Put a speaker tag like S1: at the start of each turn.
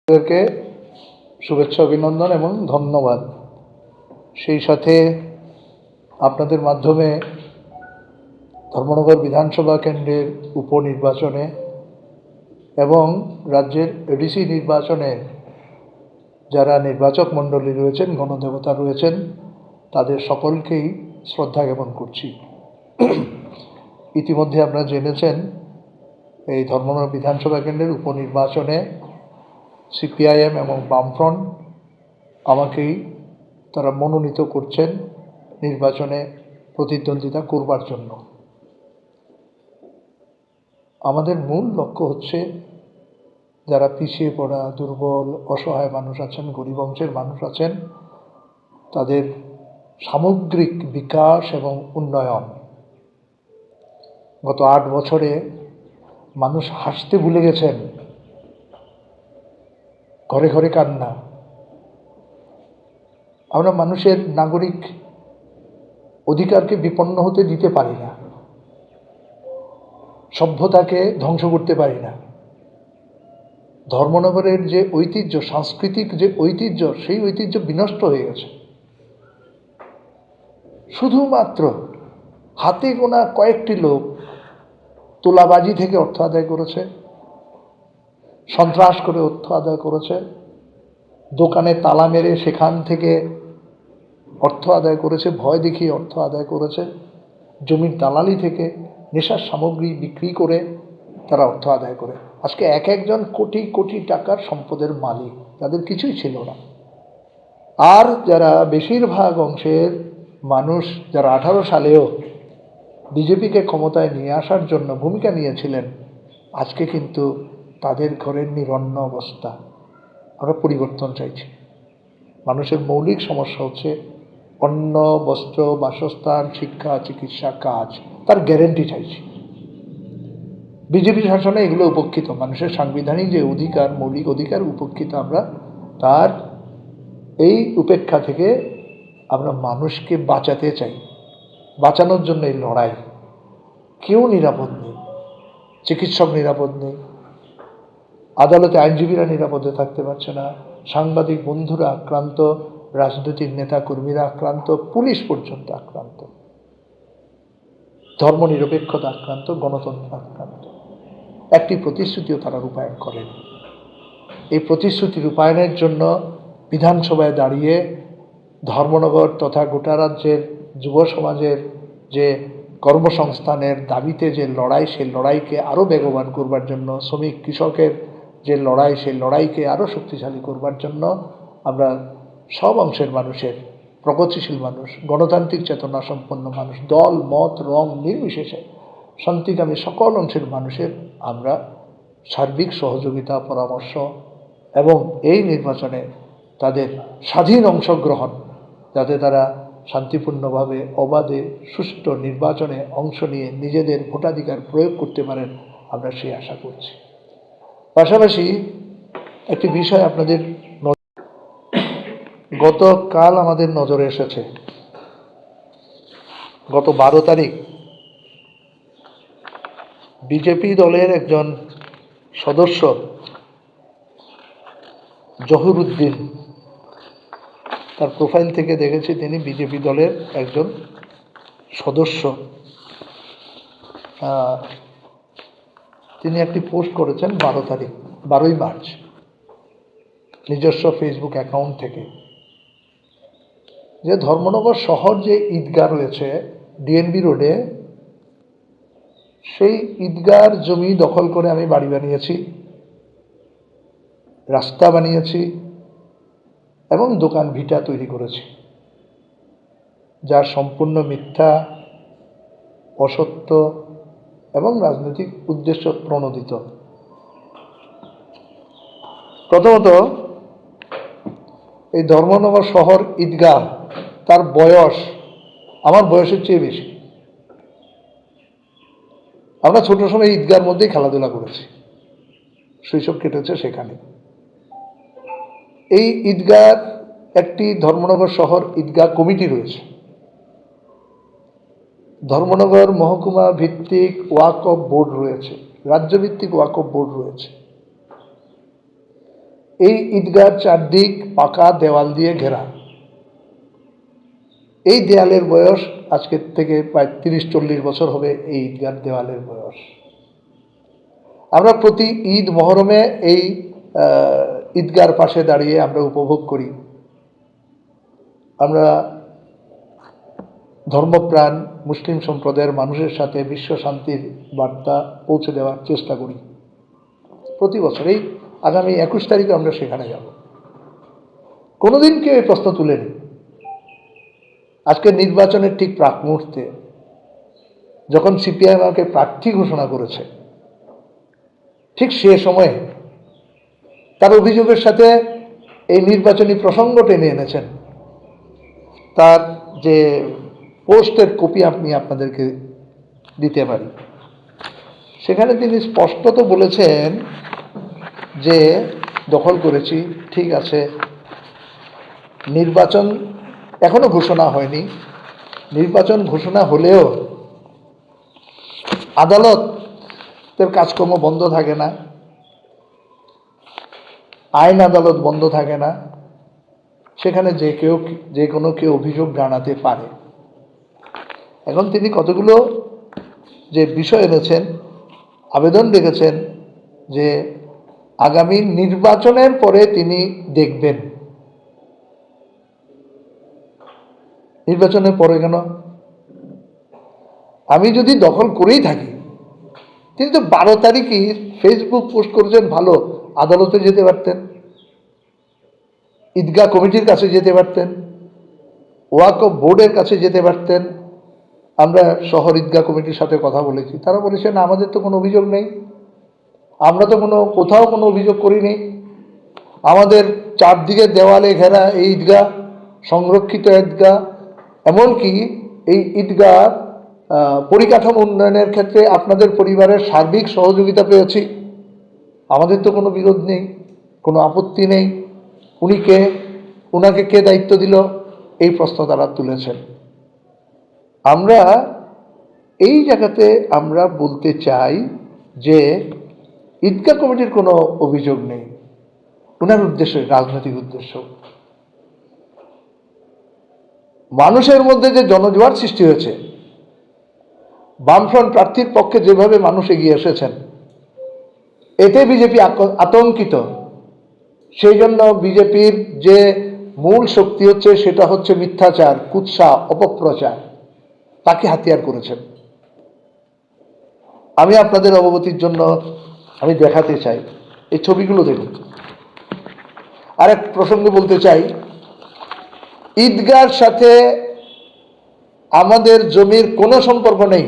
S1: আপনাদেরকে শুভেচ্ছা অভিনন্দন এবং ধন্যবাদ। সেই সাথে আপনাদের মাধ্যমে ধর্মনগর বিধানসভা কেন্দ্রের উপনির্বাচনে এবং রাজ্যের এডিসি নির্বাচনে যারা নির্বাচক মণ্ডলী রয়েছেন, গণদেবতা রয়েছেন, তাদের সকলকেই শ্রদ্ধা জ্ঞাপন করছি। ইতিমধ্যে আপনারা জেনেছেন এই ধর্মনগর বিধানসভা কেন্দ্রের উপনির্বাচনে সিপিআইএম এবং বামফ্রন্ট আমাকেই তারা মনোনীত করছেন নির্বাচনে প্রতিদ্বন্দ্বিতা করবার জন্য। আমাদের মূল লক্ষ্য হচ্ছে যারা পিছিয়ে পড়া, দুর্বল, অসহায় মানুষ আছেন, গরিব অংশের মানুষ আছেন, তাদের সামগ্রিক বিকাশ এবং উন্নয়ন। গত 8 বছরে মানুষ হাসতে ভুলে গেছেন, ঘরে ঘরে কান্না। আমরা মানুষের নাগরিক অধিকারকে বিপন্ন হতে দিতে পারি না, সভ্যতাকে ধ্বংস করতে পারি না। ধর্মনগরের যে ঐতিহ্য, সাংস্কৃতিক যে ঐতিহ্য, সেই ঐতিহ্য বিনষ্ট হয়ে গেছে। শুধুমাত্র হাতে গোনা কয়েকটি লোক তোলাবাজি থেকে অর্থ আদায় করেছে, সন্ত্রাস করে অর্থ আদায় করেছে, দোকানে তালা মেরে সেখান থেকে অর্থ আদায় করেছে, ভয় দেখিয়ে অর্থ আদায় করেছে, জমির দালালি থেকে নেশার সামগ্রী বিক্রি করে তারা অর্থ আদায় করে আজকে এক একজন কোটি কোটি টাকার সম্পদের মালিক, তাদের কিছুই ছিল না। আর যারা বেশিরভাগ অংশের মানুষ, যারা 18 সালেও বিজেপিকে ক্ষমতায় নিয়ে আসার জন্য ভূমিকা নিয়েছিলেন, আজকে কিন্তু তাদের ঘরের নিরন্ন অবস্থা। আমরা পরিবর্তন চাইছি। মানুষের মৌলিক সমস্যা হচ্ছে অন্ন, বস্ত্র, বাসস্থান, শিক্ষা, চিকিৎসা, কাজ, তার গ্যারেন্টি চাইছি। বিজেপি শাসনে এগুলো উপেক্ষিত। মানুষের সাংবিধানিক যে অধিকার, মৌলিক অধিকার উপেক্ষিত। আমরা তার এই উপেক্ষা থেকে আমরা মানুষকে বাঁচাতে চাই। বাঁচানোর জন্য এই লড়াই। কেউ নিরাপদ নেই, চিকিৎসক নিরাপদ নেই, আদালতে আইনজীবীরা নিরাপদে থাকতে পারছে না, সাংবাদিক বন্ধুরা আক্রান্ত, রাজনৈতিক নেতা কর্মীরা আক্রান্ত, পুলিশ পর্যন্ত আক্রান্ত, ধর্মনিরপেক্ষতা আক্রান্ত, গণতন্ত্র আক্রান্ত। একটি প্রতিশ্রুতিও তারা রূপায়ণ করেন। এই প্রতিশ্রুতি রূপায়ণের জন্য বিধানসভায় দাঁড়িয়ে ধর্মনগর তথা গোটা রাজ্যের যুব সমাজের যে কর্মসংস্থানের দাবিতে যে লড়াই, সেই লড়াইকে আরও বেগবান করবার জন্য, শ্রমিক কৃষকের যে লড়াই, সেই লড়াইকে আরও শক্তিশালী করবার জন্য আমরা সব অংশের মানুষের, প্রগতিশীল মানুষ, গণতান্ত্রিক চেতনা সম্পন্ন মানুষ, দল মত রং নির্বিশেষে শান্তিকামী সকল অংশের মানুষের আমরা সার্বিক সহযোগিতা, পরামর্শ এবং এই নির্বাচনে তাদের স্বাধীন অংশগ্রহণ, যাতে তারা শান্তিপূর্ণভাবে অবাধে সুষ্ঠু নির্বাচনে অংশ নিয়ে নিজেদের ভোটাধিকার প্রয়োগ করতে পারেন, আমরা সেই আশা করছি। পাশাপাশি একটি বিষয় আপনাদের গতকাল আমাদের নজরে এসেছে। গত 12 তারিখ বিজেপি দলের একজন সদস্য জহুর উদ্দিন, তার প্রোফাইল থেকে দেখেছি তিনি বিজেপি দলের একজন সদস্য, তিনি একটি পোস্ট করেছেন 12ই মার্চ নিজস্ব ফেসবুক অ্যাকাউন্ট থেকে, যে ধর্মনগর শহর যে ঈদগাহ রয়েছে ডিএনবি রোডে, সেই ঈদগাহর জমি দখল করে আমি বাড়ি বানিয়েছি, রাস্তা বানিয়েছি এবং দোকান ভিটা তৈরি করেছি, যা সম্পূর্ণ মিথ্যা, অসত্য এবং রাজনৈতিক উদ্দেশ্য প্রণোদিত। প্রথমত, এই ধর্মনগর শহর ঈদগাহ, তার বয়স আমার বয়সের চেয়ে বেশি। আমরা ছোট সময় ঈদগাহর মধ্যেই খেলাধুলা করেছি, শৈশব কেটেছে সেখানে। এই ঈদগাহ একটি ধর্মনগর শহর ঈদগাহ কমিটি রয়েছে, ধর্মনগর মহকুমা ভিত্তিক ওয়াকফ বোর্ড রয়েছে, রাজ্যভিত্তিক ওয়াকফ বোর্ড রয়েছে। এই ঈদগাহর চারদিক পাকা দেওয়াল দিয়ে ঘেরা। এই দেয়ালের বয়স আজকের থেকে প্রায় 30-40 বছর হবে এই ঈদগাহর দেওয়ালের বয়স। আমরা প্রতি ঈদ মহরমে এই ঈদগাহর পাশে দাঁড়িয়ে আমরা উপভোগ করি। আমরা ধর্মপ্রাণ মুসলিম সম্প্রদায়ের মানুষের সাথে বিশ্ব শান্তির বার্তা পৌঁছে দেওয়ার চেষ্টা করি প্রতি বছর। এই আগামী 21 তারিখে আমরা সেখানে যাব। কোনোদিন কেউ এই প্রশ্ন তুলেনি। আজকের নির্বাচনের ঠিক প্রাক মুহূর্তে যখন সিপিআইএম আমাকে প্রার্থী ঘোষণা করেছে, ঠিক সে সময়ে তার অভিযোগের সাথে এই নির্বাচনী প্রসঙ্গ টেনে এনেছেন। তার যে পোস্টের কপি আমি আপনাদেরকে দিতে পারি, সেখানে তিনি স্পষ্টত বলেছেন যে দখল করেছি, ঠিক আছে, নির্বাচন এখনো ঘোষণা হয়নি, নির্বাচন ঘোষণা হলেও আদালতের কাজকর্ম বন্ধ থাকে না, আইন আদালত বন্ধ থাকে না, সেখানে যে কোনো কেউ অভিযোগ জানাতে পারে। এখন তিনি কতগুলো যে বিষয় এনেছেন, আবেদন রেখেছেন যে আগামী নির্বাচনের পরে তিনি দেখবেন। নির্বাচনের পরে কেন? আমি যদি দখল করেই থাকি, তিনি তো 12 তারিখই ফেসবুক পোস্ট করেছেন, ভালো, আদালতে যেতে পারতেন, ঈদগাহ কমিটির কাছে যেতে পারতেন, ওয়াকফ বোর্ডের কাছে যেতে পারতেন। আমরা শহর ঈদগাহ কমিটির সাথে কথা বলেছি, তারা বলেছেন আমাদের তো কোনো অভিযোগ নেই, আমরা তো কোথাও কোনো অভিযোগ করিনি, আমাদের চারদিকে দেওয়ালে ঘেরা এই ঈদগাহ সংরক্ষিত ঈদগাহ, এমনকি এই ঈদগাহ পরিকাঠামো উন্নয়নের ক্ষেত্রে আপনাদের পরিবারের সার্বিক সহযোগিতা পেয়েছি, আমাদের তো কোনো বিরোধ নেই, কোনো আপত্তি নেই। উনাকে কে দায়িত্ব দিল? এই প্রশ্ন তারা তুলেছেন। আমরা এই জায়গাতে আমরা বলতে চাই যে ঈদগাহ কমিটির কোনো অভিযোগ নেই, ওনার উদ্দেশ্য রাজনৈতিক উদ্দেশ্য। মানুষের মধ্যে যে জনজোয়ার সৃষ্টি হয়েছে, বামফ্রন্ট প্রার্থীর পক্ষে যেভাবে মানুষ এগিয়ে এসেছেন, এতে বিজেপি আতঙ্কিত। সেই জন্য বিজেপির যে মূল শক্তি হচ্ছে সেটা হচ্ছে মিথ্যাচার, কুৎসা, অপপ্রচার, তাকে হাতিয়ার করেছেন। আমি আপনাদের অবগতির জন্য আমি দেখাতে চাই, এই ছবিগুলো দেখুন। আরেক প্রসঙ্গে বলতে চাই, ঈদগাহর সাথে আমাদের জমির কোনো সম্পর্ক নেই।